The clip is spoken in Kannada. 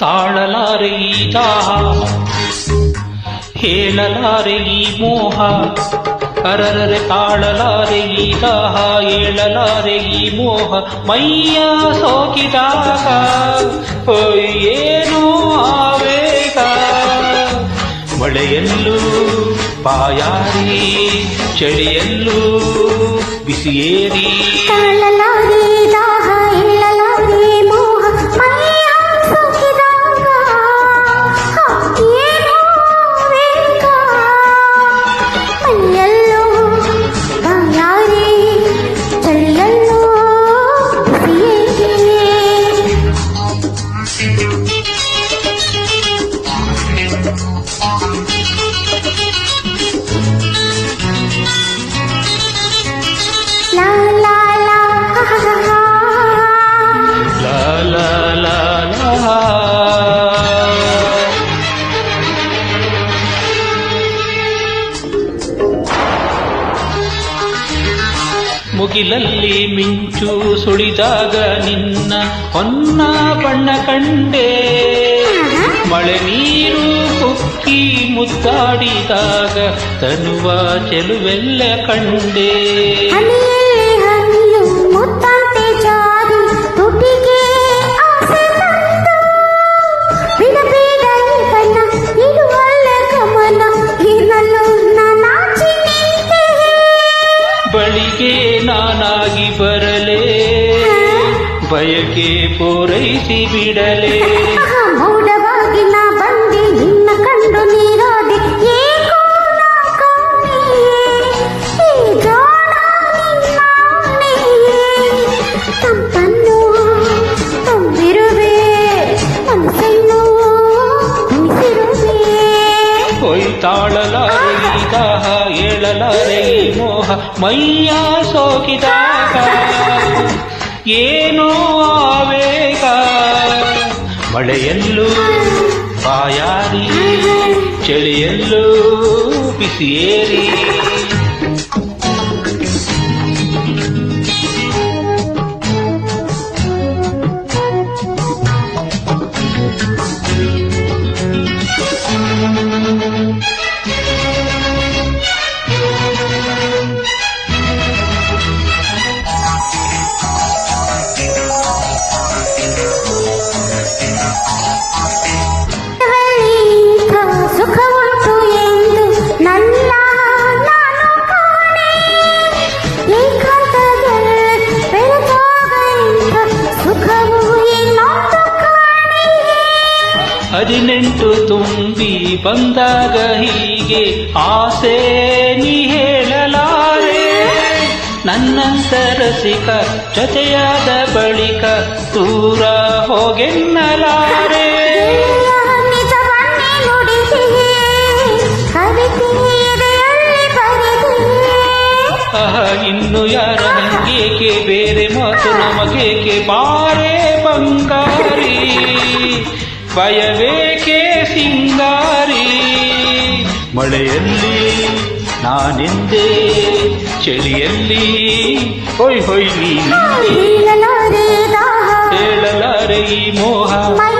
ತಾಳಲಾರೆ ಈ ದಾಹ ಹೇಳಲಾರೆ ಈ ಮೋಹ ಅರರರೆ ತಾಳಲಾರೆ ಈ ದಾಹ ಹೇಳಲಾರೆ ಈ ಮೋಹ ಮೈಯ ಸೋಕಿದಾಗ ಏನೋ ಆವೇಗ ಮಳೆಯಲ್ಲೂ ಪಾಯಾರಿ ಚಳಿಯಲ್ಲೂ ಬಿಸಿಯೇರಿ ತಾಳಲಾರೆ ದಾಹ ಹೇಳಲಾರೆ ಮೋಹ ಮೈಯ ಸೋಕಿದಾಗ ಏನೋ ವೇಗ ಮೈಯಲ್ಲೂ ಬಾಯಾರಿ ಚಳಿಯಲ್ಲೂ ಬಿಸಿಯೇರಿ La la la ha ha ha ಲಾ ಲಾ ಲಾ ಲಾ. ಮುಗಿಲಲ್ಲಿ ಮಿಂಚು ಸುಳಿದಾಗ ನಿನ್ನ ಹೊನ್ನ ಬಣ್ಣ ಕಂಡೆ ಮಳೆ ನೀರು ಕುಕ್ಕಿ ಮುದ್ದಾಡಿದಾಗ ತನುವ ಚೆಲುವೆಲ್ಲ ಕಂಡೆ ಹನಿಯಲ್ಲಿ ಹನಿಯು ಮುತ್ತಂತೆ ಜಾರಿ ತುಟಿಗೆ ಆಸೆ ತಂದು ಬಿಡಬೇಡಲಿ ಬಣ್ಣ ಇಡುವಲ್ಲ ಗಮನ ಏನಲ್ಲೂ ನಾನಾಚಿ ನಿಂತೆ ಬಳಿಗೆ ನಾನಾಗಿ ಬರಲೇ ಬಯಕೆ ಪೂರೈಸಿ ಬಿಡಲೇ ಮೌಢವಾಗಿ ನಾ ಬಂದೆ ನಿನ್ನ ಕಂಡು ನೀರಾದೆ ಏಕೋ ನಾ ಕಾಣೆ ಈ ಜಾಣ ನಿನ್ನಾಣೆ ತಂಪನ್ನು ತುಂಬಿರುವೆ ಮನಸ್ಸನ್ನು ಉಣಿಸಿರುವೆ ಹೊಯ್ ತಾಳಲಾರೆ ಈ ದಾಹ ಹೇಳಲಾರೆ ಈ ಮೋಹ ಮೈಯ ಸೋಕಿದಾಗ ಏನೋ ಆವೇಗ ಮಳೆಯಲ್ಲೂ ಬಾಯಾರಿ ಚಳಿಯಲ್ಲೂ ಬಿಸಿಯೇರಿ ಇಂಥ ಸುಖ ಉಂಟು ಎಂದು ನನ್ನ ನಾನು ಕಾಣೆ ಏಕಾಂತದಲ್ಲಿ ಬೆಳೆದಾಗ ಇಂಥ ಸುಖವು ಇನ್ನೊಂದು ಕಾಣೆ 18 ತುಂಬಿ ಬಂದಾಗ ಹೀಗೆ ಆಸೆ ನೀ ಹೇಳಲಾರೆ ನನ್ನಂತ ರಸಿಕ ಜೊತೆಯಾದ ಬಳಿಕ ದೂರ ಹೋಗೆನ್ನಲಾರೆ ನಿಜವನ್ನೇ ನುಡಿದೆ ಕವಿತೆ ಎದೆಯಲ್ಲಿ ಬರೆದೆ ಇನ್ನು ಯಾರ ಹಂಗೇಕೆ ಬೇರೆ ಮಾತು ನಮಗೇಕೆ ಬಾರೆ ಬಂಗಾರಿ ಭಯವೇಕೆ ಸಿಂಗಾರಿ ಮಳೆಯಲ್ಲಿ ನಾನೆಂದೇ ಚಳಿಯಲ್ಲಿ ಹೊಯ್ ಹೊಯ್ ನೀ ಹೇಳಲಾರೆ ದಾಹ ಹೇಳಲಾರೆ ಈ ಮೋಹ ಮೈ